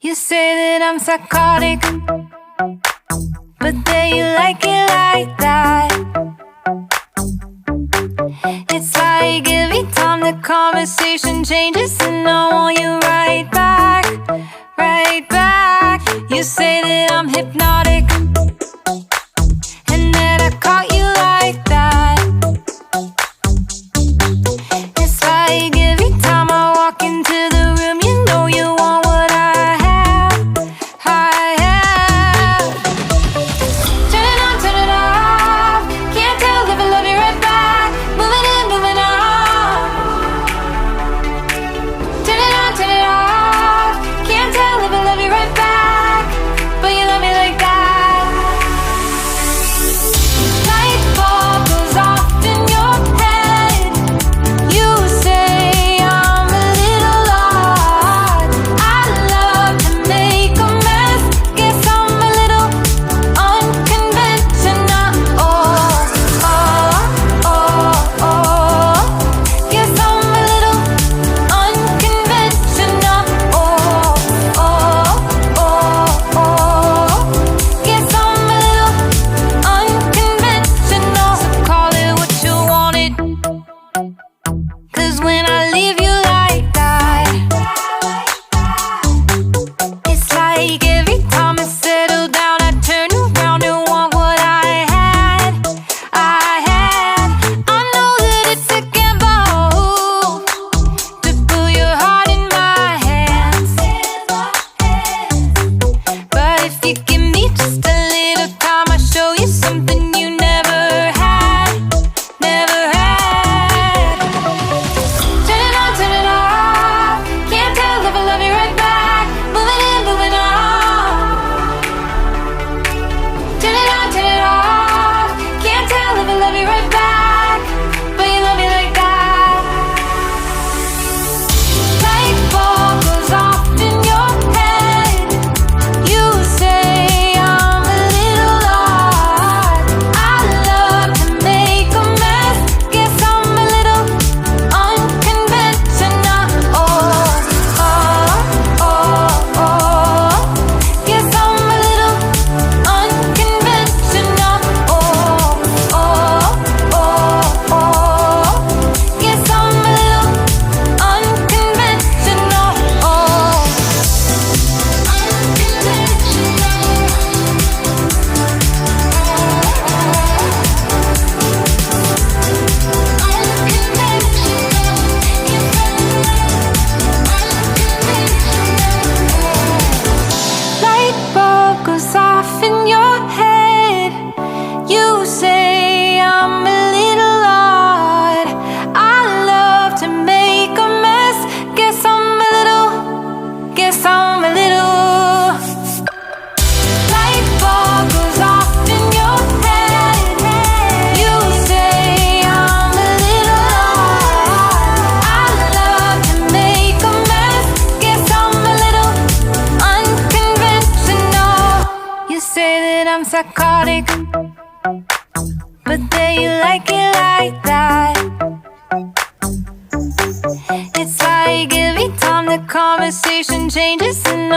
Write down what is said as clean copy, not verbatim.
You say that I'm psychotic, but then you like it like that. It's like every time the conversation changes, and I want you right back, right back. You say that I'm hypnotic, and that I caught you like that. It's like every time I walk into the room, you know you want what I have, I have. Turn it on, turn it off. Can't tell if I love you right back. Moving in, moving on. Turn it on, turn it off. Can't tell if I love you right back, but you love me like that. Light bulb goes off in your head. You say I'm a little odd. I love to make a mess. Guess I'm a little unconventional. Oh, oh, oh, oh. Guess I'm a little unconventional. Oh, oh, oh, oh. Guess I'm a little unconventional. So call it what you wanted, 'cause when I leave you like that, it's like every time I settle down, I turn around and want what I had, I had. I know that it's a gamble to put your heart in my hands, but if you give me just a little time, I'll show you something you never had, never had. Turn it on, turn it off. Can't tell if I love you right back. Moving in, moving on. Turn it on, turn it off. Can't tell if I love you right back, but you love me like that. Light bulb goes off in your head. You say I'm a little odd. I love to make a mess. Guess I'm a little unconventional. Oh, oh, oh, oh. Guess I'm a little unconventional. Oh, oh, oh, oh. Guess I'm a little unconventional. Oh, light bulb goes off in your head. You say I'm a little odd. I love to make a mess. Guess I'm a little, guess I'm a little. Light bulb goes off in your head. You say I'm a little odd. I love to make a mess. Guess I'm a little unconventional. You say that I'm psychotic, but then you like it like that. It's like every time the conversation changes, and